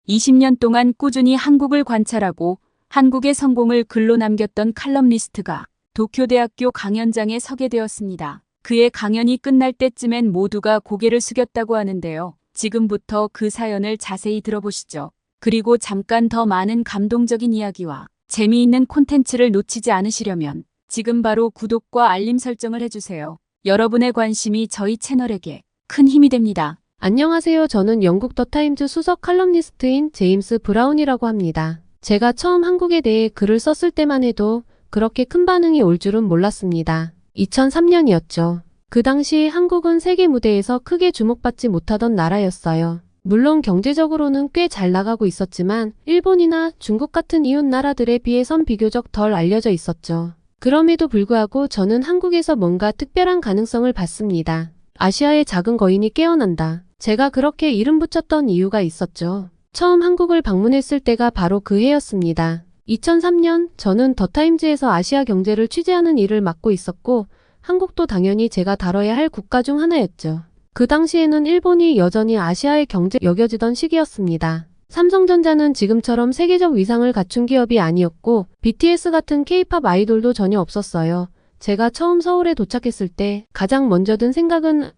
20년 동안 꾸준히 한국을 관찰하고 한국의 성공을 글로 남겼던 칼럼니스트가 도쿄대학교 강연장에 서게 되었습니다. 그의 강연이 끝날 때쯤엔 모두가 고개를 숙였다고 하는데요. 지금부터 그 사연을 자세히 들어보시죠. 그리고 잠깐 더 많은 감동적인 이야기와 재미있는 콘텐츠를 놓치지 않으시려면 지금 바로 구독과 알림 설정을 해주세요. 여러분의 관심이 저희 채널에게 큰 힘이 됩니다. 안녕하세요. 저는 영국 더타임즈 수석 칼럼니스트인 제임스 브라운이라고 합니다. 제가 처음 한국에 대해 글을 썼을 때만 해도 그렇게 큰 반응이 올 줄은 몰랐습니다. 2003년이었죠. 그 당시 한국은 세계 무대에서 크게 주목받지 못하던 나라였어요. 물론 경제적으로는 꽤 잘 나가고 있었지만 일본이나 중국 같은 이웃 나라들에 비해선 비교적 덜 알려져 있었죠. 그럼에도 불구하고 저는 한국에서 뭔가 특별한 가능성을 봤습니다. 아시아의 작은 거인이 깨어난다. 제가 그렇게 이름 붙였던 이유가 있었죠. 처음 한국을 방문했을 때가 바로 그 해였습니다. 2003년 저는 더타임즈에서 아시아 경제를 취재하는 일을 맡고 있었고 한국도 당연히 제가 다뤄야 할 국가 중 하나였죠. 그 당시에는 일본이 여전히 아시아의 경제 여겨지던 시기였습니다. 삼성전자는 지금처럼 세계적 위상을 갖춘 기업이 아니었고 BTS 같은 K-팝 아이돌도 전혀 없었어요. 제가 처음 서울에 도착했을 때 가장 먼저 든 생각은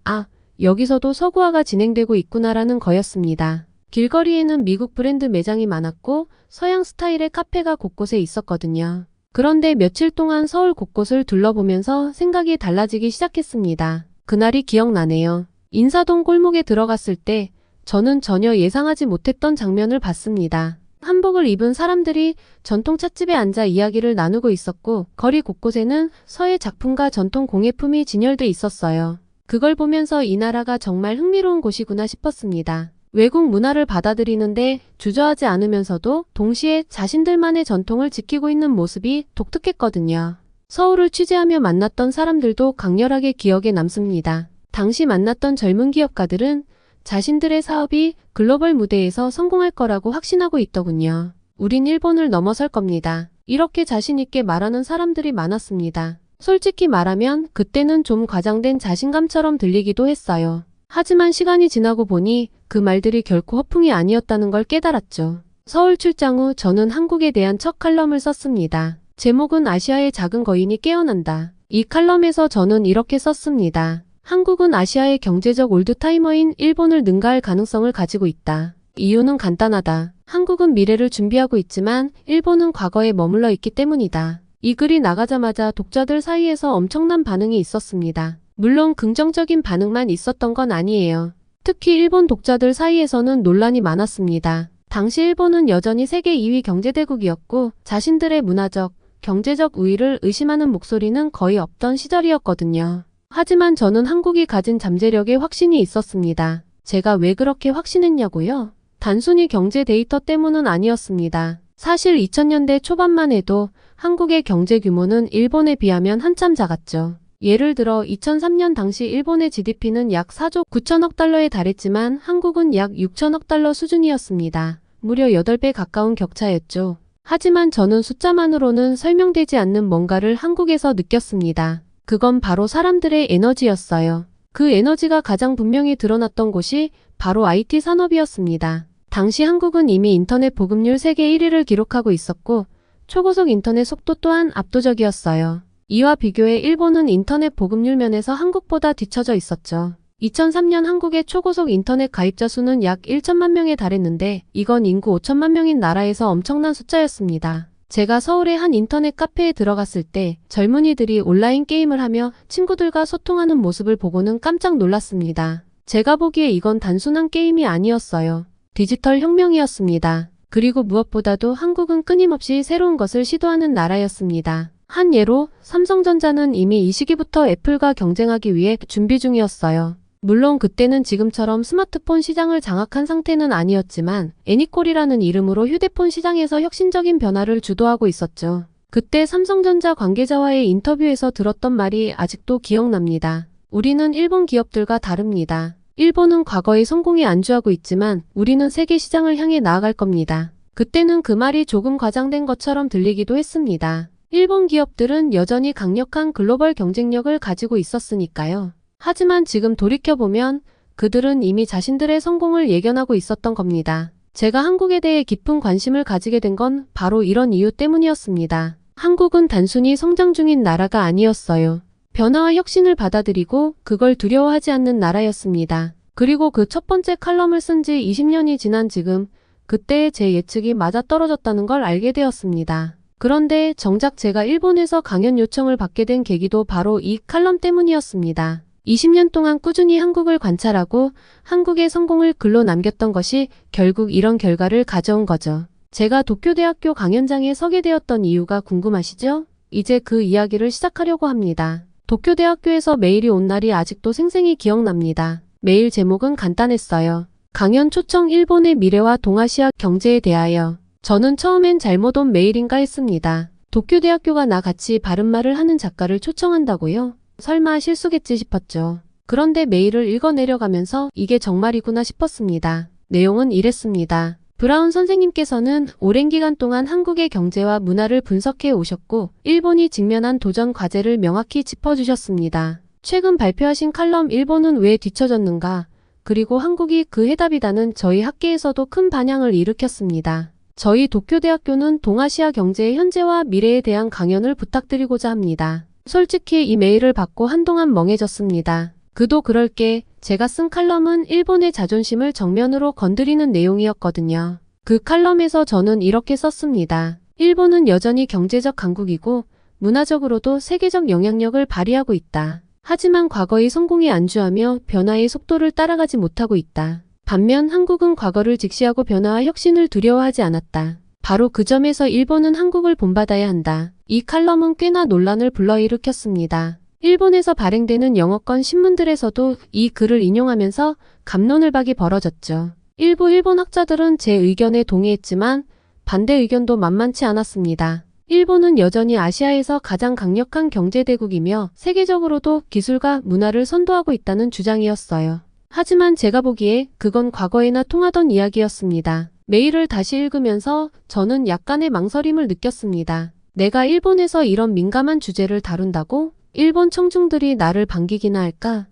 여기서도 서구화가 진행되고 있구나라는 거였습니다. 길거리에는 미국 브랜드 매장이 많았고 서양 스타일의 카페가 곳곳에 있었거든요. 그런데 며칠 동안 서울 곳곳을 둘러보면서 생각이 달라지기 시작했습니다. 그날이 기억나네요. 인사동 골목에 들어갔을 때 저는 전혀 예상하지 못했던 장면을 봤습니다. 한복을 입은 사람들이 전통 찻집에 앉아 이야기를 나누고 있었고 거리 곳곳에는 서예 작품과 전통 공예품이 진열돼 있었어요. 그걸 보면서 이 나라가 정말 흥미로운 곳이구나 싶었습니다. 외국 문화를 받아들이는데 주저하지 않으면서도 동시에 자신들만의 전통을 지키고 있는 모습이 독특했거든요. 서울을 취재하며 만났던 사람들도 강렬하게 기억에 남습니다. 당시 만났던 젊은 기업가들은 자신들의 사업이 글로벌 무대에서 성공할 거라고 확신하고 있더군요. 우린 일본을 넘어설 겁니다. 이렇게 자신 있게 말하는 사람들이 많았습니다. 솔직히 말하면 그때는 좀 과장된 자신감처럼 들리기도 했어요. 하지만 시간이 지나고 보니 그 말들이 결코 허풍이 아니었다는 걸 깨달았죠. 서울 출장 후 저는 한국에 대한 첫 칼럼을 썼습니다. 제목은 아시아의 작은 거인이 깨어난다. 이 칼럼에서 저는 이렇게 썼습니다. 한국은 아시아의 경제적 올드타이머인 일본을 능가할 가능성을 가지고 있다. 이유는 간단하다. 한국은 미래를 준비하고 있지만 일본은 과거에 머물러 있기 때문이다. 이 글이 나가자마자 독자들 사이에서 엄청난 반응이 있었습니다. 물론 긍정적인 반응만 있었던 건 아니에요. 특히 일본 독자들 사이에서는 논란이 많았습니다. 당시 일본은 여전히 세계 2위 경제대국이었고 자신들의 문화적, 경제적 우위를 의심하는 목소리는 거의 없던 시절이었거든요. 하지만 저는 한국이 가진 잠재력에 확신이 있었습니다. 제가 왜 그렇게 확신했냐고요? 단순히 경제 데이터 때문은 아니었습니다. 사실 2000년대 초반만 해도 한국의 경제 규모는 일본에 비하면 한참 작았죠. 예를 들어 2003년 당시 일본의 GDP는 약 4조 9천억 달러에 달했지만 한국은 약 6천억 달러 수준이었습니다. 무려 8배 가까운 격차였죠. 하지만 저는 숫자만으로는 설명되지 않는 뭔가를 한국에서 느꼈습니다. 그건 바로 사람들의 에너지였어요. 그 에너지가 가장 분명히 드러났던 곳이 바로 IT 산업이었습니다. 당시 한국은 이미 인터넷 보급률 세계 1위를 기록하고 있었고 초고속 인터넷 속도 또한 압도적이었어요. 이와 비교해 일본은 인터넷 보급률 면에서 한국보다 뒤처져 있었죠. 2003년 한국의 초고속 인터넷 가입자 수는 약 1천만 명에 달했는데 이건 인구 5천만 명인 나라에서 엄청난 숫자였습니다. 제가 서울의 한 인터넷 카페에 들어갔을 때 젊은이들이 온라인 게임을 하며 친구들과 소통하는 모습을 보고는 깜짝 놀랐습니다. 제가 보기에 이건 단순한 게임이 아니었어요. 디지털 혁명이었습니다. 그리고 무엇보다도 한국은 끊임없이 새로운 것을 시도하는 나라였습니다. 한 예로 삼성전자는 이미 이 시기부터 애플과 경쟁하기 위해 준비 중이었어요. 물론 그때는 지금처럼 스마트폰 시장을 장악한 상태는 아니었지만 애니콜이라는 이름으로 휴대폰 시장에서 혁신적인 변화를 주도하고 있었죠. 그때 삼성전자 관계자와의 인터뷰에서 들었던 말이 아직도 기억납니다. 우리는 일본 기업들과 다릅니다. 일본은 과거의 성공에 안주하고 있지만 우리는 세계 시장을 향해 나아갈 겁니다. 그때는 그 말이 조금 과장된 것처럼 들리기도 했습니다. 일본 기업들은 여전히 강력한 글로벌 경쟁력을 가지고 있었으니까요. 하지만 지금 돌이켜보면 그들은 이미 자신들의 성공을 예견하고 있었던 겁니다. 제가 한국에 대해 깊은 관심을 가지게 된 건 바로 이런 이유 때문이었습니다. 한국은 단순히 성장 중인 나라가 아니었어요. 변화와 혁신을 받아들이고 그걸 두려워하지 않는 나라였습니다. 그리고 그 첫 번째 칼럼을 쓴 지 20년이 지난 지금, 그때의 제 예측이 맞아떨어졌다는 걸 알게 되었습니다. 그런데 정작 제가 일본에서 강연 요청을 받게 된 계기도 바로 이 칼럼 때문이었습니다. 20년 동안 꾸준히 한국을 관찰하고 한국의 성공을 글로 남겼던 것이 결국 이런 결과를 가져온 거죠. 제가 도쿄대학교 강연장에 서게 되었던 이유가 궁금하시죠? 이제 그 이야기를 시작하려고 합니다. 도쿄대학교에서 메일이 온 날이 아직도 생생히 기억납니다. 메일 제목은 간단했어요. 강연 초청 일본의 미래와 동아시아 경제에 대하여. 저는 처음엔 잘못 온 메일인가 했습니다. 도쿄대학교가 나같이 바른말을 하는 작가를 초청한다고요? 설마 실수겠지 싶었죠. 그런데 메일을 읽어 내려가면서 이게 정말이구나 싶었습니다. 내용은 이랬습니다. 브라운 선생님께서는 오랜 기간 동안 한국의 경제와 문화를 분석해 오셨고 일본이 직면한 도전 과제를 명확히 짚어주셨습니다. 최근 발표하신 칼럼 일본은 왜 뒤처졌는가? 그리고 한국이 그 해답이다는 저희 학계에서도 큰 반향을 일으켰습니다. 저희 도쿄대학교는 동아시아 경제의 현재와 미래에 대한 강연을 부탁드리고자 합니다. 솔직히 이 메일을 받고 한동안 멍해졌습니다. 그도 그럴 게 제가 쓴 칼럼은 일본의 자존심을 정면으로 건드리는 내용이었거든요. 그 칼럼에서 저는 이렇게 썼습니다. 일본은 여전히 경제적 강국이고 문화적으로도 세계적 영향력을 발휘하고 있다. 하지만 과거의 성공에 안주하며 변화의 속도를 따라가지 못하고 있다. 반면 한국은 과거를 직시하고 변화와 혁신을 두려워하지 않았다. 바로 그 점에서 일본은 한국을 본받아야 한다. 이 칼럼은 꽤나 논란을 불러일으켰습니다. 일본에서 발행되는 영어권 신문들에서도 이 글을 인용하면서 갑론을박이 벌어졌죠. 일부 일본 학자들은 제 의견에 동의했지만 반대 의견도 만만치 않았습니다. 일본은 여전히 아시아에서 가장 강력한 경제대국이며 세계적으로도 기술과 문화를 선도하고 있다는 주장이었어요. 하지만 제가 보기에 그건 과거에나 통하던 이야기였습니다. 메일을 다시 읽으면서 저는 약간의 망설임을 느꼈습니다. 내가 일본에서 이런 민감한 주제를 다룬다고? 일본 청중들이 나를 반기기나 할까?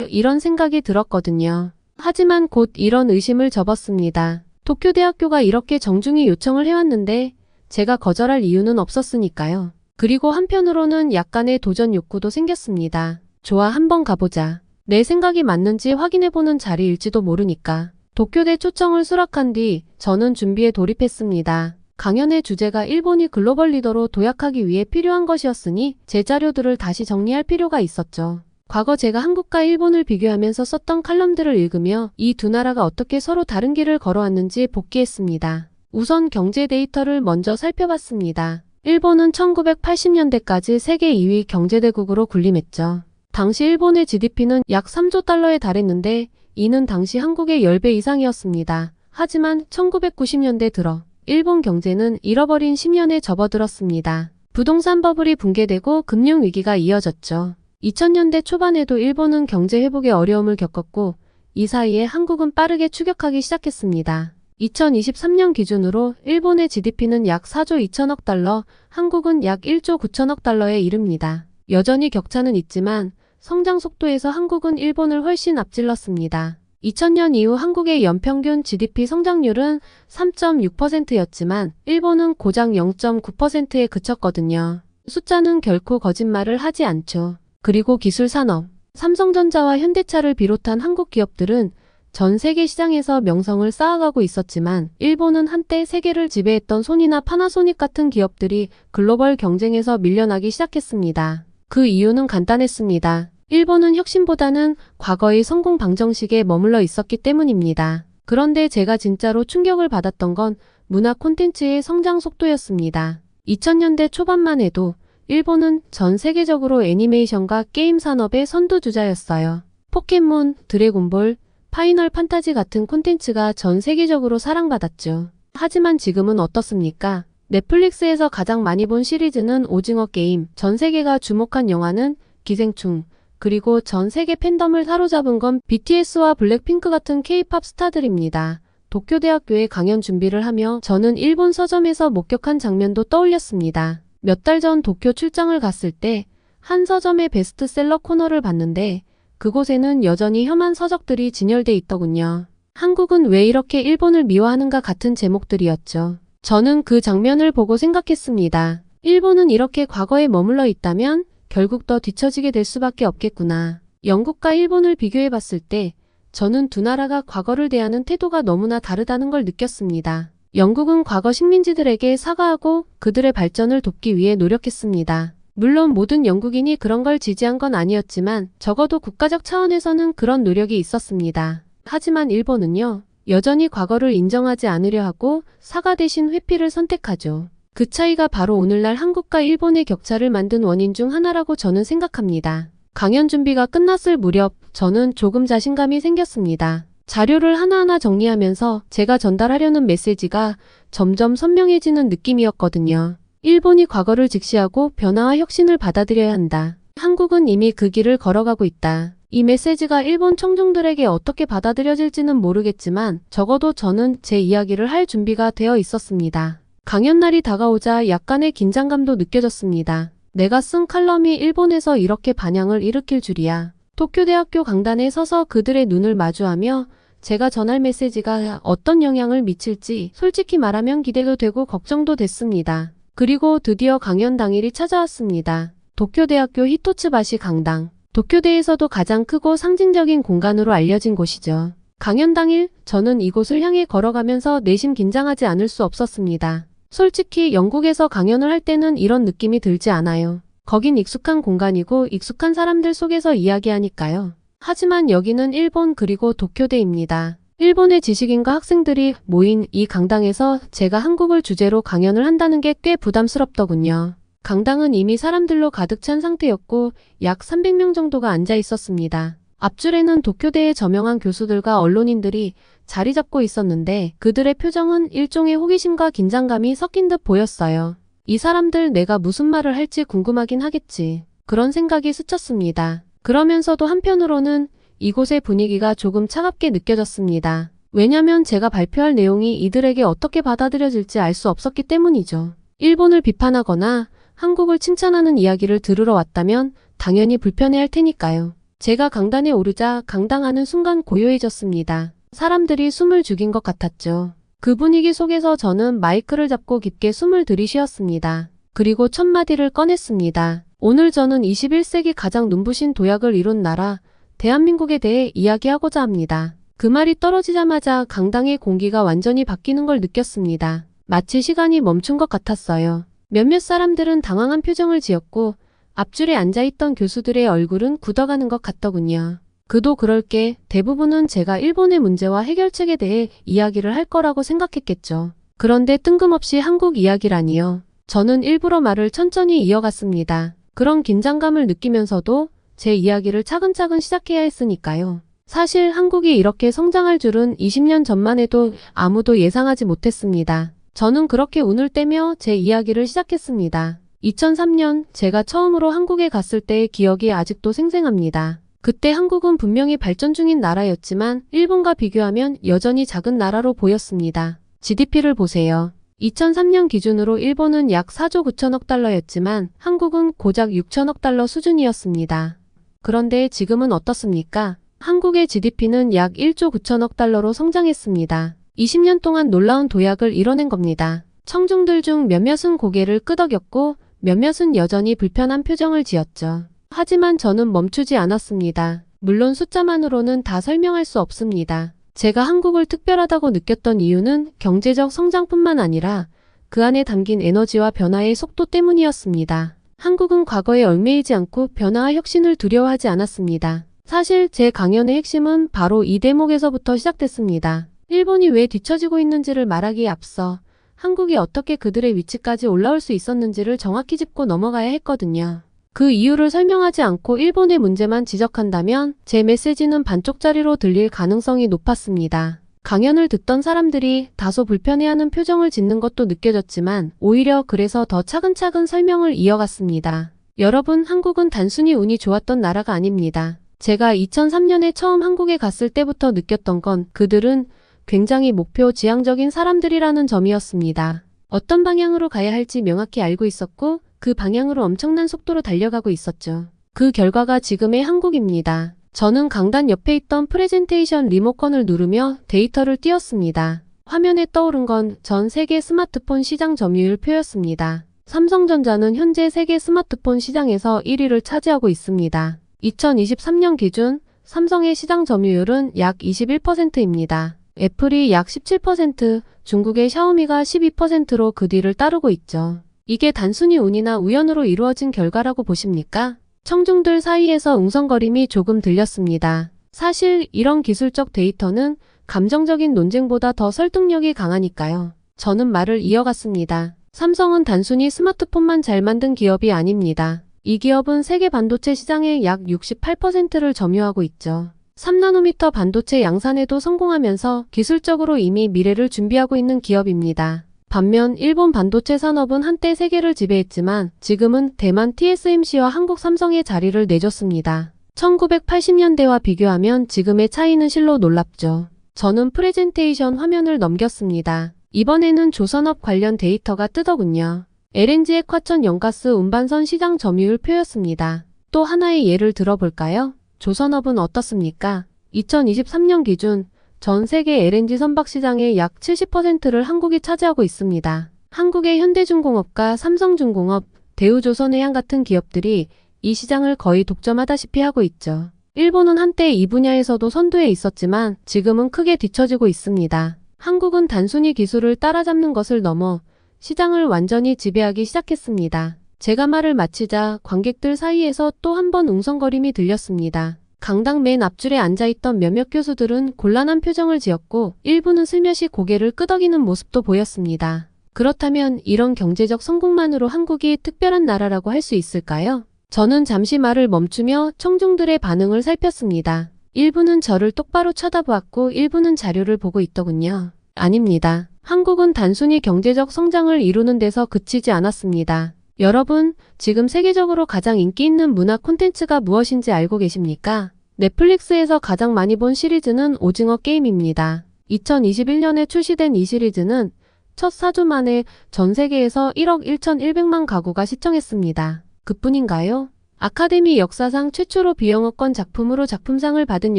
이런 생각이 들었거든요. 하지만 곧 이런 의심을 접었습니다. 도쿄대학교가 이렇게 정중히 요청을 해왔는데 제가 거절할 이유는 없었으니까요. 그리고 한편으로는 약간의 도전 욕구도 생겼습니다. 좋아, 한번 가보자. 내 생각이 맞는지 확인해보는 자리일지도 모르니까. 도쿄대 초청을 수락한 뒤 저는 준비에 돌입했습니다. 강연의 주제가 일본이 글로벌 리더로 도약하기 위해 필요한 것이었으니 제 자료들을 다시 정리할 필요가 있었죠. 과거 제가 한국과 일본을 비교하면서 썼던 칼럼들을 읽으며 이 두 나라가 어떻게 서로 다른 길을 걸어왔는지 복기했습니다. 우선 경제 데이터를 먼저 살펴봤습니다. 일본은 1980년대까지 세계 2위 경제대국으로 군림했죠. 당시 일본의 GDP는 약 3조 달러에 달했는데 이는 당시 한국의 10배 이상이었습니다. 하지만 1990년대 들어 일본 경제는 잃어버린 10년에 접어들었습니다. 부동산 버블이 붕괴되고 금융위기가 이어졌죠. 2000년대 초반에도 일본은 경제 회복에 어려움을 겪었고 이 사이에 한국은 빠르게 추격하기 시작했습니다. 2023년 기준으로 일본의 GDP는 약 4조 2천억 달러, 한국은 약 1조 9천억 달러에 이릅니다. 여전히 격차는 있지만 성장 속도에서 한국은 일본을 훨씬 앞질렀습니다. 2000년 이후 한국의 연평균 GDP 성장률은 3.6%였지만 일본은 고작 0.9%에 그쳤거든요. 숫자는 결코 거짓말을 하지 않죠. 그리고 기술산업, 삼성전자와 현대차를 비롯한 한국 기업들은 전 세계 시장에서 명성을 쌓아가고 있었지만 일본은 한때 세계를 지배했던 소니나 파나소닉 같은 기업들이 글로벌 경쟁에서 밀려나기 시작했습니다. 그 이유는 간단했습니다. 일본은 혁신보다는 과거의 성공 방정식에 머물러 있었기 때문입니다. 그런데 제가 진짜로 충격을 받았던 건 문화 콘텐츠의 성장 속도였습니다. 2000년대 초반만 해도 일본은 전 세계적으로 애니메이션과 게임 산업의 선두주자였어요. 포켓몬, 드래곤볼, 파이널 판타지 같은 콘텐츠가 전 세계적으로 사랑받았죠. 하지만 지금은 어떻습니까? 넷플릭스에서 가장 많이 본 시리즈는 오징어 게임, 전 세계가 주목한 영화는 기생충, 그리고 전 세계 팬덤을 사로잡은 건 BTS와 블랙핑크 같은 K-팝 스타들입니다. 도쿄대학교에 강연 준비를 하며 저는 일본 서점에서 목격한 장면도 떠올렸습니다. 몇 달 전 도쿄 출장을 갔을 때 한 서점의 베스트셀러 코너를 봤는데 그곳에는 여전히 혐한 서적들이 진열돼 있더군요. 한국은 왜 이렇게 일본을 미워하는가 같은 제목들이었죠. 저는 그 장면을 보고 생각했습니다. 일본은 이렇게 과거에 머물러 있다면 결국 더 뒤처지게 될 수밖에 없겠구나. 영국과 일본을 비교해 봤을 때 저는 두 나라가 과거를 대하는 태도가 너무나 다르다는 걸 느꼈습니다. 영국은 과거 식민지들에게 사과하고 그들의 발전을 돕기 위해 노력했습니다. 물론 모든 영국인이 그런 걸 지지한 건 아니었지만 적어도 국가적 차원에서는 그런 노력이 있었습니다. 하지만 일본은요, 여전히 과거를 인정하지 않으려 하고 사과 대신 회피를 선택하죠. 그 차이가 바로 오늘날 한국과 일본의 격차를 만든 원인 중 하나라고 저는 생각합니다. 강연 준비가 끝났을 무렵 저는 조금 자신감이 생겼습니다. 자료를 하나하나 정리하면서 제가 전달하려는 메시지가 점점 선명해지는 느낌이었거든요. 일본이 과거를 직시하고 변화와 혁신을 받아들여야 한다. 한국은 이미 그 길을 걸어가고 있다. 이 메시지가 일본 청중들에게 어떻게 받아들여질지는 모르겠지만 적어도 저는 제 이야기를 할 준비가 되어 있었습니다. 강연 날이 다가오자 약간의 긴장감도 느껴졌습니다. 내가 쓴 칼럼이 일본에서 이렇게 반향을 일으킬 줄이야. 도쿄대학교 강단에 서서 그들의 눈을 마주하며 제가 전할 메시지가 어떤 영향을 미칠지 솔직히 말하면 기대도 되고 걱정도 됐습니다. 그리고 드디어 강연 당일이 찾아왔습니다. 도쿄대학교 히토츠바시 강당. 도쿄대에서도 가장 크고 상징적인 공간으로 알려진 곳이죠. 강연 당일 저는 이곳을 향해 걸어가면서 내심 긴장하지 않을 수 없었습니다. 솔직히 영국에서 강연을 할 때는 이런 느낌이 들지 않아요. 거긴 익숙한 공간이고 익숙한 사람들 속에서 이야기하니까요. 하지만 여기는 일본 그리고 도쿄대입니다. 일본의 지식인과 학생들이 모인 이 강당에서 제가 한국을 주제로 강연을 한다는 게 꽤 부담스럽더군요. 강당은 이미 사람들로 가득 찬 상태였고 약 300명 정도가 앉아 있었습니다. 앞줄에는 도쿄대의 저명한 교수들과 언론인들이 자리 잡고 있었는데 그들의 표정은 일종의 호기심과 긴장감이 섞인 듯 보였어요. 이 사람들 내가 무슨 말을 할지 궁금하긴 하겠지. 그런 생각이 스쳤습니다. 그러면서도 한편으로는 이곳의 분위기가 조금 차갑게 느껴졌습니다. 왜냐면 제가 발표할 내용이 이들에게 어떻게 받아들여질지 알 수 없었기 때문이죠. 일본을 비판하거나 한국을 칭찬하는 이야기를 들으러 왔다면 당연히 불편해할 테니까요. 제가 강단에 오르자 강당 안은 순간 고요해졌습니다. 사람들이 숨을 죽인 것 같았죠. 그 분위기 속에서 저는 마이크를 잡고 깊게 숨을 들이쉬었습니다. 그리고 첫 마디를 꺼냈습니다. 오늘 저는 21세기 가장 눈부신 도약을 이룬 나라, 대한민국에 대해 이야기하고자 합니다. 그 말이 떨어지자마자 강당의 공기가 완전히 바뀌는 걸 느꼈습니다. 마치 시간이 멈춘 것 같았어요. 몇몇 사람들은 당황한 표정을 지었고 앞줄에 앉아있던 교수들의 얼굴은 굳어가는 것 같더군요. 그도 그럴 게 대부분은 제가 일본의 문제와 해결책에 대해 이야기를 할 거라고 생각했겠죠. 그런데 뜬금없이 한국 이야기라니요. 저는 일부러 말을 천천히 이어갔습니다. 그런 긴장감을 느끼면서도 제 이야기를 차근차근 시작해야 했으니까요. 사실 한국이 이렇게 성장할 줄은 20년 전만 해도 아무도 예상하지 못했습니다. 저는 그렇게 운을 떼며 제 이야기를 시작했습니다. 2003년 제가 처음으로 한국에 갔을 때의 기억이 아직도 생생합니다. 그때 한국은 분명히 발전 중인 나라였지만 일본과 비교하면 여전히 작은 나라로 보였습니다. GDP를 보세요. 2003년 기준으로 일본은 약 4조 9천억 달러였지만 한국은 고작 6천억 달러 수준이었습니다. 그런데 지금은 어떻습니까? 한국의 GDP는 약 1조 9천억 달러로 성장했습니다. 20년 동안 놀라운 도약을 이뤄낸 겁니다. 청중들 중 몇몇은 고개를 끄덕였고 몇몇은 여전히 불편한 표정을 지었죠. 하지만 저는 멈추지 않았습니다. 물론 숫자만으로는 다 설명할 수 없습니다. 제가 한국을 특별하다고 느꼈던 이유는 경제적 성장뿐만 아니라 그 안에 담긴 에너지와 변화의 속도 때문이었습니다. 한국은 과거에 얽매이지 않고 변화와 혁신을 두려워하지 않았습니다. 사실 제 강연의 핵심은 바로 이 대목에서부터 시작됐습니다. 일본이 왜 뒤처지고 있는지를 말하기에 앞서 한국이 어떻게 그들의 위치까지 올라올 수 있었는지를 정확히 짚고 넘어가야 했거든요. 그 이유를 설명하지 않고 일본의 문제만 지적한다면 제 메시지는 반쪽짜리로 들릴 가능성이 높았습니다. 강연을 듣던 사람들이 다소 불편해하는 표정을 짓는 것도 느껴졌지만 오히려 그래서 더 차근차근 설명을 이어갔습니다. 여러분, 한국은 단순히 운이 좋았던 나라가 아닙니다. 제가 2003년에 처음 한국에 갔을 때부터 느꼈던 건 그들은 굉장히 목표 지향적인 사람들이라는 점이었습니다. 어떤 방향으로 가야 할지 명확히 알고 있었고 그 방향으로 엄청난 속도로 달려가고 있었죠. 그 결과가 지금의 한국입니다. 저는 강단 옆에 있던 프레젠테이션 리모컨을 누르며 데이터를 띄웠습니다. 화면에 떠오른 건 전 세계 스마트폰 시장 점유율 표였습니다. 삼성전자는 현재 세계 스마트폰 시장에서 1위를 차지하고 있습니다. 2023년 기준 삼성의 시장 점유율은 약 21%입니다. 애플이 약 17%, 중국의 샤오미가 12%로 그 뒤를 따르고 있죠. 이게 단순히 운이나 우연으로 이루어진 결과라고 보십니까? 청중들 사이에서 웅성거림이 조금 들렸습니다. 사실 이런 기술적 데이터는 감정적인 논쟁보다 더 설득력이 강하니까요. 저는 말을 이어갔습니다. 삼성은 단순히 스마트폰만 잘 만든 기업이 아닙니다. 이 기업은 세계 반도체 시장의 약 68%를 점유하고 있죠. 3나노미터 반도체 양산에도 성공하면서 기술적으로 이미 미래를 준비하고 있는 기업입니다. 반면 일본 반도체 산업은 한때 세계를 지배했지만 지금은 대만 TSMC와 한국 삼성의 자리를 내줬습니다. 1980년대와 비교하면 지금의 차이는 실로 놀랍죠. 저는 프레젠테이션 화면을 넘겼습니다. 이번에는 조선업 관련 데이터가 뜨더군요. LNG의 과천 연가스 운반선 시장 점유율 표였습니다. 또 하나의 예를 들어볼까요? 조선업은 어떻습니까? 2023년 기준 전 세계 LNG 선박 시장의 약 70%를 한국이 차지하고 있습니다. 한국의 현대중공업과 삼성중공업, 대우조선해양 같은 기업들이 이 시장을 거의 독점하다시피 하고 있죠. 일본은 한때 이 분야에서도 선두에 있었지만 지금은 크게 뒤처지고 있습니다. 한국은 단순히 기술을 따라잡는 것을 넘어 시장을 완전히 지배하기 시작했습니다. 제가 말을 마치자 관객들 사이에서 또 한 번 웅성거림이 들렸습니다. 강당 맨 앞줄에 앉아있던 몇몇 교수들은 곤란한 표정을 지었고 일부는 슬며시 고개를 끄덕이는 모습도 보였습니다. 그렇다면 이런 경제적 성공만으로 한국이 특별한 나라라고 할 수 있을까요? 저는 잠시 말을 멈추며 청중들의 반응을 살폈습니다. 일부는 저를 똑바로 쳐다보았고 일부는 자료를 보고 있더군요. 아닙니다. 한국은 단순히 경제적 성장을 이루는 데서 그치지 않았습니다. 여러분, 지금 세계적으로 가장 인기 있는 문화 콘텐츠가 무엇인지 알고 계십니까? 넷플릭스에서 가장 많이 본 시리즈는 오징어 게임입니다. 2021년에 출시된 이 시리즈는 첫 4주 만에 전 세계에서 1억 1,100만 가구가 시청했습니다. 그뿐인가요? 아카데미 역사상 최초로 비영어권 작품으로 작품상을 받은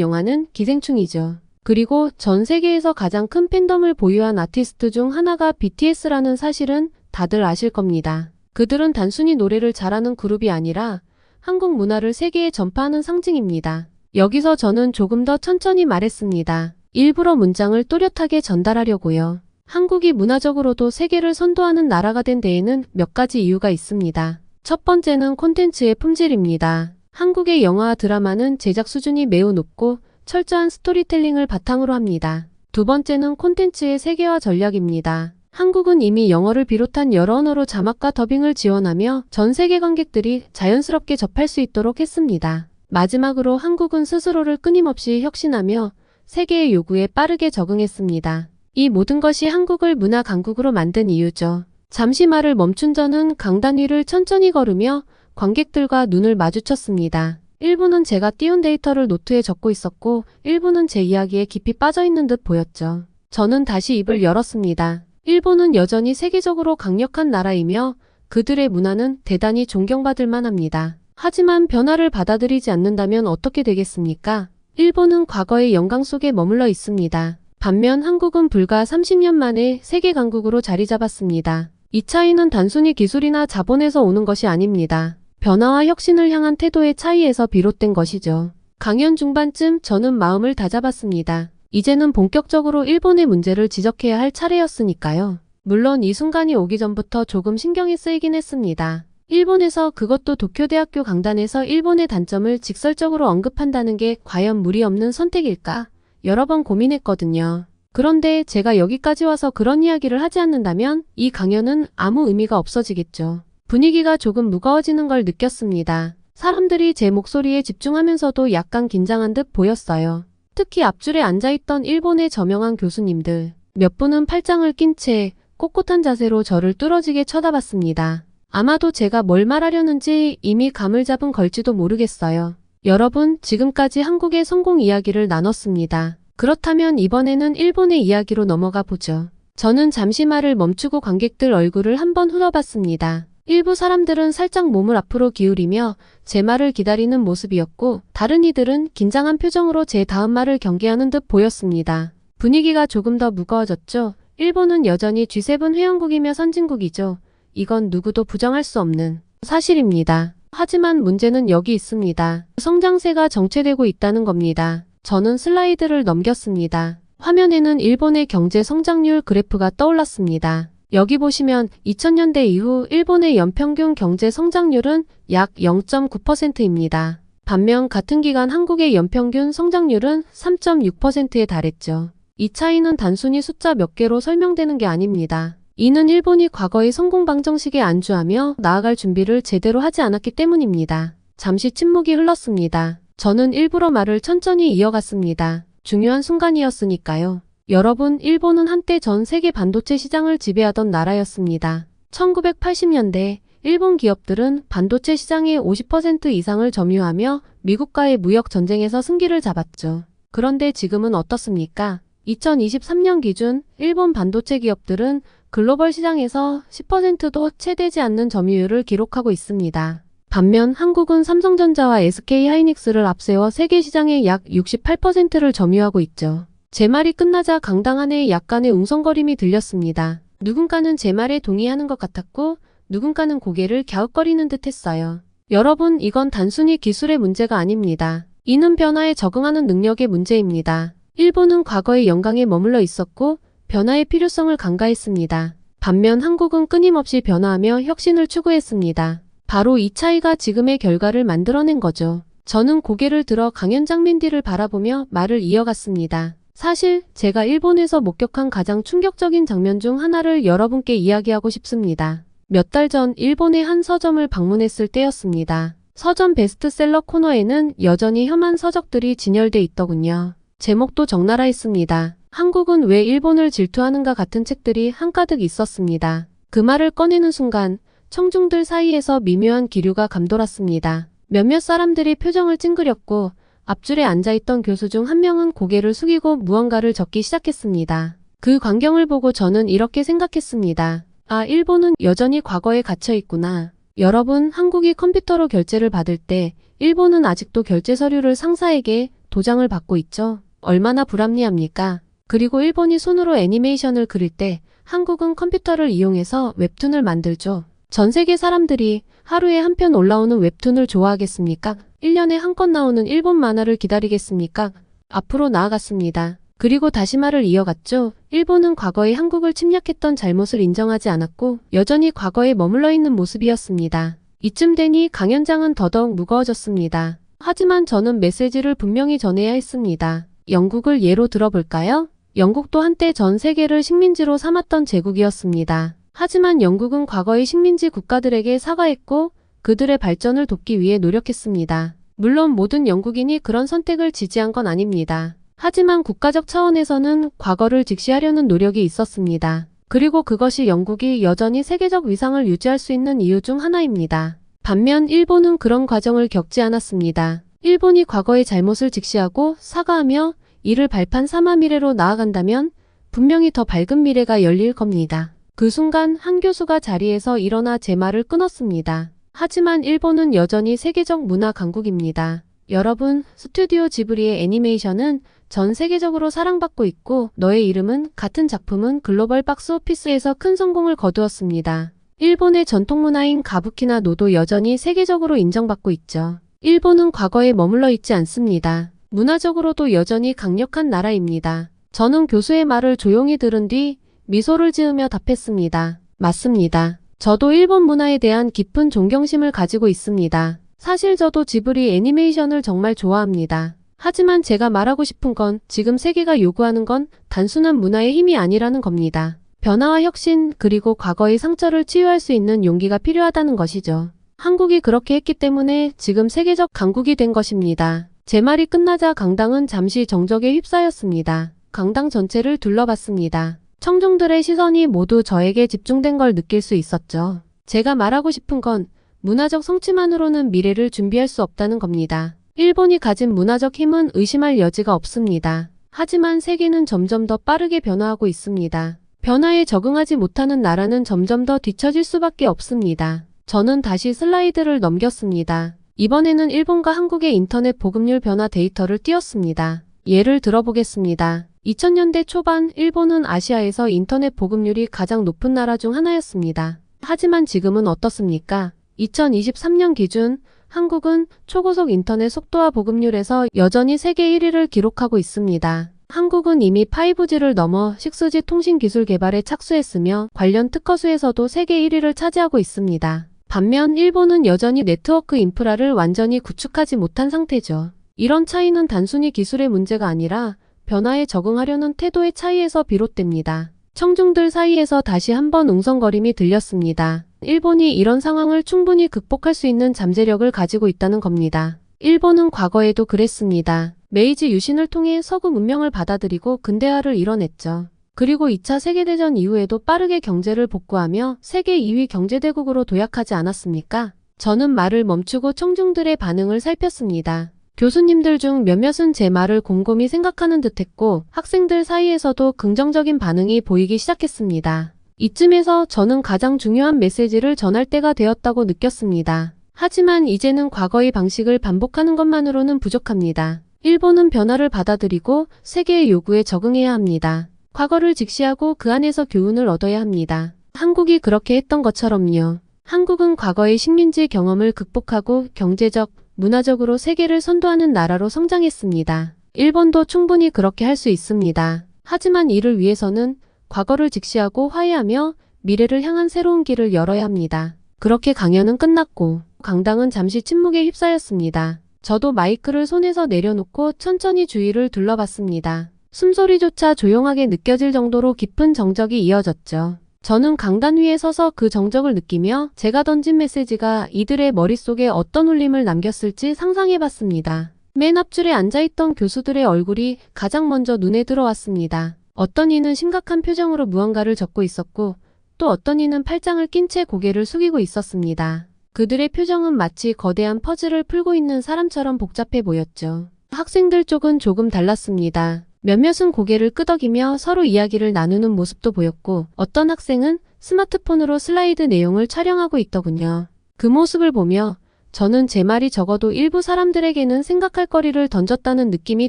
영화는 기생충이죠. 그리고 전 세계에서 가장 큰 팬덤을 보유한 아티스트 중 하나가 BTS라는 사실은 다들 아실 겁니다. 그들은 단순히 노래를 잘하는 그룹이 아니라 한국 문화를 세계에 전파하는 상징입니다. 여기서 저는 조금 더 천천히 말했습니다. 일부러 문장을 또렷하게 전달하려고요. 한국이 문화적으로도 세계를 선도하는 나라가 된 데에는 몇 가지 이유가 있습니다. 첫 번째는 콘텐츠의 품질입니다. 한국의 영화와 드라마는 제작 수준이 매우 높고 철저한 스토리텔링을 바탕으로 합니다. 두 번째는 콘텐츠의 세계화 전략입니다. 한국은 이미 영어를 비롯한 여러 언어로 자막과 더빙을 지원하며 전 세계 관객들이 자연스럽게 접할 수 있도록 했습니다. 마지막으로 한국은 스스로를 끊임없이 혁신하며 세계의 요구에 빠르게 적응했습니다. 이 모든 것이 한국을 문화 강국으로 만든 이유죠. 잠시 말을 멈춘 저는 강단 위를 천천히 걸으며 관객들과 눈을 마주쳤습니다. 일부는 제가 띄운 데이터를 노트에 적고 있었고 일부는 제 이야기에 깊이 빠져있는 듯 보였죠. 저는 다시 입을 열었습니다. 일본은 여전히 세계적으로 강력한 나라이며 그들의 문화는 대단히 존경받을 만합니다. 하지만 변화를 받아들이지 않는다면 어떻게 되겠습니까? 일본은 과거의 영광 속에 머물러 있습니다. 반면 한국은 불과 30년 만에 세계 강국으로 자리 잡았습니다. 이 차이는 단순히 기술이나 자본에서 오는 것이 아닙니다. 변화와 혁신을 향한 태도의 차이에서 비롯된 것이죠. 강연 중반쯤 저는 마음을 다잡았습니다. 이제는 본격적으로 일본의 문제를 지적해야 할 차례였으니까요. 물론 이 순간이 오기 전부터 조금 신경이 쓰이긴 했습니다. 일본에서, 그것도 도쿄대학교 강단에서 일본의 단점을 직설적으로 언급한다는 게 과연 무리 없는 선택일까? 여러 번 고민했거든요. 그런데 제가 여기까지 와서 그런 이야기를 하지 않는다면 이 강연은 아무 의미가 없어지겠죠. 분위기가 조금 무거워지는 걸 느꼈습니다. 사람들이 제 목소리에 집중하면서도 약간 긴장한 듯 보였어요. 특히 앞줄에 앉아있던 일본의 저명한 교수님들. 몇 분은 팔짱을 낀 채 꼿꼿한 자세로 저를 뚫어지게 쳐다봤습니다. 아마도 제가 뭘 말하려는지 이미 감을 잡은 걸지도 모르겠어요. 여러분, 지금까지 한국의 성공 이야기를 나눴습니다. 그렇다면 이번에는 일본의 이야기로 넘어가 보죠. 저는 잠시 말을 멈추고 관객들 얼굴을 한번 흘러봤습니다. 일부 사람들은 살짝 몸을 앞으로 기울이며 제 말을 기다리는 모습이었고, 다른 이들은 긴장한 표정으로 제 다음 말을 경계하는 듯 보였습니다. 분위기가 조금 더 무거워졌죠. 일본은 여전히 G7 회원국이며 선진국이죠. 이건 누구도 부정할 수 없는 사실입니다. 하지만 문제는 여기 있습니다. 성장세가 정체되고 있다는 겁니다. 저는 슬라이드를 넘겼습니다. 화면에는 일본의 경제 성장률 그래프가 떠올랐습니다. 여기 보시면 2000년대 이후 일본의 연평균 경제 성장률은 약 0.9%입니다. 반면 같은 기간 한국의 연평균 성장률은 3.6%에 달했죠. 이 차이는 단순히 숫자 몇 개로 설명되는 게 아닙니다. 이는 일본이 과거의 성공 방정식에 안주하며 나아갈 준비를 제대로 하지 않았기 때문입니다. 잠시 침묵이 흘렀습니다. 저는 일부러 말을 천천히 이어갔습니다. 중요한 순간이었으니까요. 여러분, 일본은 한때 전 세계 반도체 시장을 지배하던 나라였습니다. 1980년대 일본 기업들은 반도체 시장의 50% 이상을 점유하며 미국과의 무역 전쟁에서 승기를 잡았죠. 그런데 지금은 어떻습니까? 2023년 기준 일본 반도체 기업들은 글로벌 시장에서 10%도 채 되지 않는 점유율을 기록하고 있습니다. 반면 한국은 삼성전자와 SK하이닉스를 앞세워 세계 시장의 약 68%를 점유하고 있죠. 제 말이 끝나자 강당 안에 약간의 웅성거림이 들렸습니다. 누군가는 제 말에 동의하는 것 같았고 누군가는 고개를 갸웃거리는 듯 했어요. 여러분, 이건 단순히 기술의 문제가 아닙니다. 이는 변화에 적응하는 능력의 문제입니다. 일본은 과거의 영광에 머물러 있었고 변화의 필요성을 간과했습니다. 반면 한국은 끊임없이 변화하며 혁신을 추구했습니다. 바로 이 차이가 지금의 결과를 만들어낸 거죠. 저는 고개를 들어 강연장 맨디를 바라보며 말을 이어갔습니다. 사실 제가 일본에서 목격한 가장 충격적인 장면 중 하나를 여러분께 이야기하고 싶습니다. 몇 달 전 일본의 한 서점을 방문했을 때였습니다. 서점 베스트셀러 코너에는 여전히 혐한 서적들이 진열돼 있더군요. 제목도 적나라했습니다. 한국은 왜 일본을 질투하는가 같은 책들이 한가득 있었습니다. 그 말을 꺼내는 순간 청중들 사이에서 미묘한 기류가 감돌았습니다. 몇몇 사람들이 표정을 찡그렸고 앞줄에 앉아있던 교수 중 한 명은 고개를 숙이고 무언가를 적기 시작했습니다. 그 광경을 보고 저는 이렇게 생각했습니다. 아, 일본은 여전히 과거에 갇혀 있구나. 여러분, 한국이 컴퓨터로 결제를 받을 때 일본은 아직도 결제 서류를 상사에게 도장을 받고 있죠. 얼마나 불합리합니까? 그리고 일본이 손으로 애니메이션을 그릴 때 한국은 컴퓨터를 이용해서 웹툰을 만들죠. 전 세계 사람들이 하루에 한 편 올라오는 웹툰을 좋아하겠습니까? 1년에 한 건 나오는 일본 만화를 기다리겠습니까? 앞으로 나아갔습니다. 그리고 다시 말을 이어갔죠. 일본은 과거에 한국을 침략했던 잘못을 인정하지 않았고 여전히 과거에 머물러 있는 모습이었습니다. 이쯤 되니 강연장은 더더욱 무거워졌습니다. 하지만 저는 메시지를 분명히 전해야 했습니다. 영국을 예로 들어볼까요? 영국도 한때 전 세계를 식민지로 삼았던 제국이었습니다. 하지만 영국은 과거의 식민지 국가들에게 사과했고 그들의 발전을 돕기 위해 노력했습니다. 물론 모든 영국인이 그런 선택을 지지한 건 아닙니다. 하지만 국가적 차원에서는 과거를 직시하려는 노력이 있었습니다. 그리고 그것이 영국이 여전히 세계적 위상을 유지할 수 있는 이유 중 하나입니다. 반면 일본은 그런 과정을 겪지 않았습니다. 일본이 과거의 잘못을 직시하고 사과하며 이를 발판 삼아 미래로 나아간다면 분명히 더 밝은 미래가 열릴 겁니다. 그 순간 한 교수가 자리에서 일어나 제 말을 끊었습니다. 하지만 일본은 여전히 세계적 문화 강국입니다. 여러분, 스튜디오 지브리의 애니메이션은 전 세계적으로 사랑받고 있고 너의 이름은 같은 작품은 글로벌 박스 오피스에서 큰 성공을 거두었습니다. 일본의 전통 문화인 가부키나 노도 여전히 세계적으로 인정받고 있죠. 일본은 과거에 머물러 있지 않습니다. 문화적으로도 여전히 강력한 나라입니다. 저는 교수의 말을 조용히 들은 뒤 미소를 지으며 답했습니다. 맞습니다. 저도 일본 문화에 대한 깊은 존경심을 가지고 있습니다. 사실 저도 지브리 애니메이션을 정말 좋아합니다. 하지만 제가 말하고 싶은 건 지금 세계가 요구하는 건 단순한 문화의 힘이 아니라는 겁니다. 변화와 혁신 그리고 과거의 상처를 치유할 수 있는 용기가 필요하다는 것이죠. 한국이 그렇게 했기 때문에 지금 세계적 강국이 된 것입니다. 제 말이 끝나자 강당은 잠시 정적에 휩싸였습니다. 강당 전체를 둘러봤습니다. 청중들의 시선이 모두 저에게 집중된 걸 느낄 수 있었죠. 제가 말하고 싶은 건 문화적 성취만으로는 미래를 준비할 수 없다는 겁니다. 일본이 가진 문화적 힘은 의심할 여지가 없습니다. 하지만 세계는 점점 더 빠르게 변화하고 있습니다. 변화에 적응하지 못하는 나라는 점점 더 뒤처질 수밖에 없습니다. 저는 다시 슬라이드를 넘겼습니다. 이번에는 일본과 한국의 인터넷 보급률 변화 데이터를 띄웠습니다. 예를 들어보겠습니다. 2000년대 초반 일본은 아시아에서 인터넷 보급률이 가장 높은 나라 중 하나였습니다. 하지만 지금은 어떻습니까? 2023년 기준 한국은 초고속 인터넷 속도와 보급률에서 여전히 세계 1위를 기록하고 있습니다. 한국은 이미 5G를 넘어 6G 통신 기술 개발에 착수했으며 관련 특허수에서도 세계 1위를 차지하고 있습니다. 반면 일본은 여전히 네트워크 인프라를 완전히 구축하지 못한 상태죠. 이런 차이는 단순히 기술의 문제가 아니라 변화에 적응하려는 태도의 차이에서 비롯됩니다. 청중들 사이에서 다시 한번 웅성거림이 들렸습니다. 일본이 이런 상황을 충분히 극복할 수 있는 잠재력을 가지고 있다는 겁니다. 일본은 과거에도 그랬습니다. 메이지 유신을 통해 서구 문명을 받아들이고 근대화를 이뤄냈죠. 그리고 2차 세계대전 이후에도 빠르게 경제를 복구하며 세계 2위 경제대국으로 도약하지 않았습니까? 저는 말을 멈추고 청중들의 반응을 살폈습니다. 교수님들 중 몇몇은 제 말을 곰곰이 생각하는 듯했고 학생들 사이에서도 긍정적인 반응이 보이기 시작했습니다. 이쯤에서 저는 가장 중요한 메시지를 전할 때가 되었다고 느꼈습니다. 하지만 이제는 과거의 방식을 반복하는 것만으로는 부족합니다. 일본은 변화를 받아들이고 세계의 요구에 적응해야 합니다. 과거를 직시하고 그 안에서 교훈을 얻어야 합니다. 한국이 그렇게 했던 것처럼요. 한국은 과거의 식민지 경험을 극복하고 경제적, 문화적으로 세계를 선도하는 나라로 성장했습니다. 일본도 충분히 그렇게 할 수 있습니다. 하지만 이를 위해서는 과거를 직시하고 화해하며 미래를 향한 새로운 길을 열어야 합니다. 그렇게 강연은 끝났고 강당은 잠시 침묵에 휩싸였습니다. 저도 마이크를 손에서 내려놓고 천천히 주위를 둘러봤습니다. 숨소리조차 조용하게 느껴질 정도로 깊은 정적이 이어졌죠. 저는 강단 위에 서서 그 정적을 느끼며 제가 던진 메시지가 이들의 머릿속에 어떤 울림을 남겼을지 상상해봤습니다. 맨 앞줄에 앉아있던 교수들의 얼굴이 가장 먼저 눈에 들어왔습니다. 어떤 이는 심각한 표정으로 무언가를 적고 있었고 또 어떤 이는 팔짱을 낀 채 고개를 숙이고 있었습니다. 그들의 표정은 마치 거대한 퍼즐을 풀고 있는 사람처럼 복잡해 보였죠. 학생들 쪽은 조금 달랐습니다. 몇몇은 고개를 끄덕이며 서로 이야기를 나누는 모습도 보였고 어떤 학생은 스마트폰으로 슬라이드 내용을 촬영하고 있더군요. 그 모습을 보며 저는 제 말이 적어도 일부 사람들에게는 생각할 거리를 던졌다는 느낌이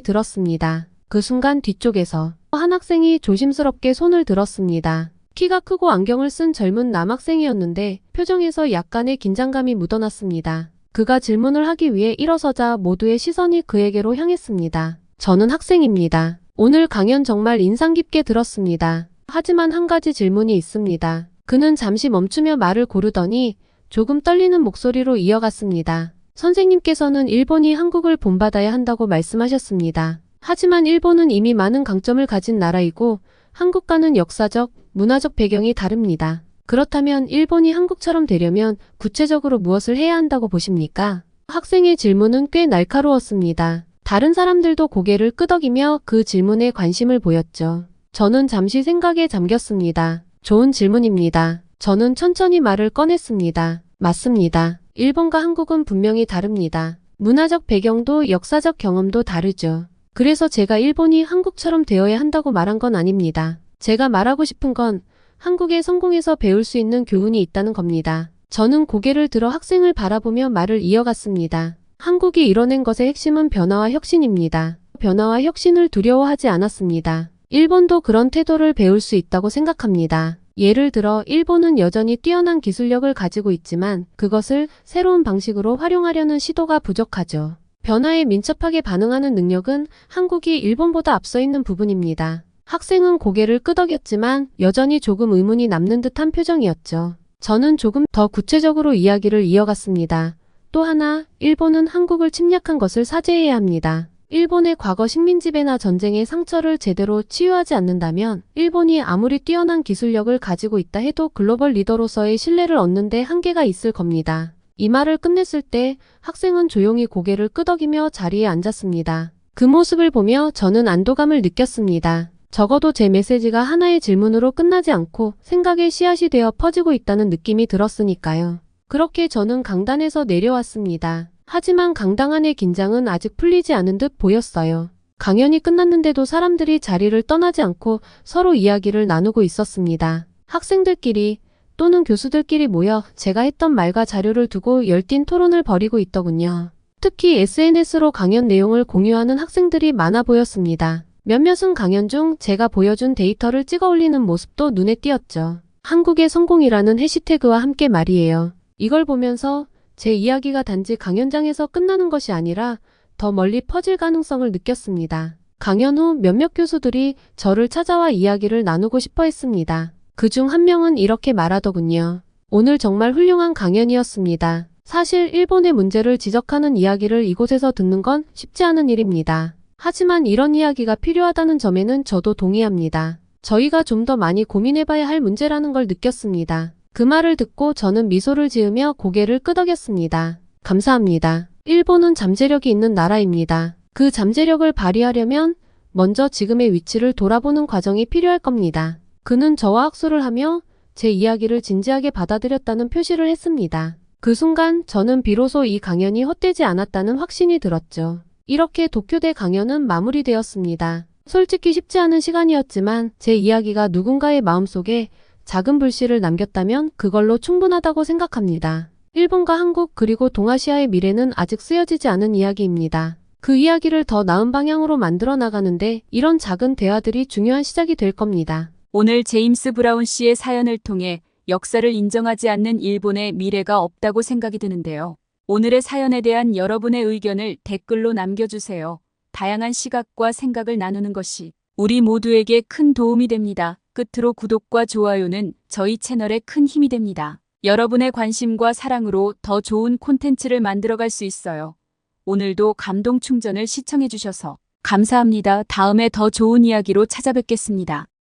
들었습니다. 그 순간 뒤쪽에서 한 학생이 조심스럽게 손을 들었습니다. 키가 크고 안경을 쓴 젊은 남학생이었는데 표정에서 약간의 긴장감이 묻어났습니다. 그가 질문을 하기 위해 일어서자 모두의 시선이 그에게로 향했습니다. 저는 학생입니다. 오늘 강연 정말 인상 깊게 들었습니다. 하지만 한 가지 질문이 있습니다. 그는 잠시 멈추며 말을 고르더니 조금 떨리는 목소리로 이어갔습니다. 선생님께서는 일본이 한국을 본받아야 한다고 말씀하셨습니다. 하지만 일본은 이미 많은 강점을 가진 나라이고 한국과는 역사적, 문화적 배경이 다릅니다. 그렇다면 일본이 한국처럼 되려면 구체적으로 무엇을 해야 한다고 보십니까? 학생의 질문은 꽤 날카로웠습니다. 다른 사람들도 고개를 끄덕이며 그 질문에 관심을 보였죠. 저는 잠시 생각에 잠겼습니다. 좋은 질문입니다. 저는 천천히 말을 꺼냈습니다. 맞습니다. 일본과 한국은 분명히 다릅니다. 문화적 배경도 역사적 경험도 다르죠. 그래서 제가 일본이 한국처럼 되어야 한다고 말한 건 아닙니다. 제가 말하고 싶은 건 한국의 성공에서 배울 수 있는 교훈이 있다는 겁니다. 저는 고개를 들어 학생을 바라보며 말을 이어갔습니다. 한국이 이뤄낸 것의 핵심은 변화와 혁신입니다. 변화와 혁신을 두려워하지 않았습니다. 일본도 그런 태도를 배울 수 있다고 생각합니다. 예를 들어 일본은 여전히 뛰어난 기술력을 가지고 있지만 그것을 새로운 방식으로 활용하려는 시도가 부족하죠. 변화에 민첩하게 반응하는 능력은 한국이 일본보다 앞서 있는 부분입니다. 학생은 고개를 끄덕였지만 여전히 조금 의문이 남는 듯한 표정이었죠. 저는 조금 더 구체적으로 이야기를 이어갔습니다. 또 하나, 일본은 한국을 침략한 것을 사죄해야 합니다. 일본의 과거 식민지배나 전쟁의 상처를 제대로 치유하지 않는다면 일본이 아무리 뛰어난 기술력을 가지고 있다 해도 글로벌 리더로서의 신뢰를 얻는 데 한계가 있을 겁니다. 이 말을 끝냈을 때 학생은 조용히 고개를 끄덕이며 자리에 앉았습니다. 그 모습을 보며 저는 안도감을 느꼈습니다. 적어도 제 메시지가 하나의 질문으로 끝나지 않고 생각의 씨앗이 되어 퍼지고 있다는 느낌이 들었으니까요. 그렇게 저는 강단에서 내려왔습니다. 하지만 강당 안의 긴장은 아직 풀리지 않은 듯 보였어요. 강연이 끝났는데도 사람들이 자리를 떠나지 않고 서로 이야기를 나누고 있었습니다. 학생들끼리 또는 교수들끼리 모여 제가 했던 말과 자료를 두고 열띤 토론을 벌이고 있더군요. 특히 SNS로 강연 내용을 공유하는 학생들이 많아 보였습니다. 몇몇은 강연 중 제가 보여준 데이터를 찍어 올리는 모습도 눈에 띄었죠. 한국의 성공이라는 해시태그와 함께 말이에요. 이걸 보면서 제 이야기가 단지 강연장에서 끝나는 것이 아니라 더 멀리 퍼질 가능성을 느꼈습니다. 강연 후 몇몇 교수들이 저를 찾아와 이야기를 나누고 싶어 했습니다. 그중 한 명은 이렇게 말하더군요. 오늘 정말 훌륭한 강연이었습니다. 사실 일본의 문제를 지적하는 이야기를 이곳에서 듣는 건 쉽지 않은 일입니다. 하지만 이런 이야기가 필요하다는 점에는 저도 동의합니다. 저희가 좀 더 많이 고민해봐야 할 문제라는 걸 느꼈습니다. 그 말을 듣고 저는 미소를 지으며 고개를 끄덕였습니다. 감사합니다. 일본은 잠재력이 있는 나라입니다. 그 잠재력을 발휘하려면 먼저 지금의 위치를 돌아보는 과정이 필요할 겁니다. 그는 저와 학수를 하며 제 이야기를 진지하게 받아들였다는 표시를 했습니다. 그 순간 저는 비로소 이 강연이 헛되지 않았다는 확신이 들었죠. 이렇게 도쿄대 강연은 마무리되었습니다. 솔직히 쉽지 않은 시간이었지만 제 이야기가 누군가의 마음속에 작은 불씨를 남겼다면 그걸로 충분하다고 생각합니다. 일본과 한국 그리고 동아시아의 미래는 아직 쓰여지지 않은 이야기입니다. 그 이야기를 더 나은 방향으로 만들어 나가는데 이런 작은 대화들이 중요한 시작이 될 겁니다. 오늘 제임스 브라운 씨의 사연을 통해 역사를 인정하지 않는 일본의 미래가 없다고 생각이 드는데요. 오늘의 사연에 대한 여러분의 의견을 댓글로 남겨주세요. 다양한 시각과 생각을 나누는 것이 우리 모두에게 큰 도움이 됩니다. 끝으로 구독과 좋아요는 저희 채널에 큰 힘이 됩니다. 여러분의 관심과 사랑으로 더 좋은 콘텐츠를 만들어갈 수 있어요. 오늘도 감동 충전을 시청해주셔서 감사합니다. 다음에 더 좋은 이야기로 찾아뵙겠습니다.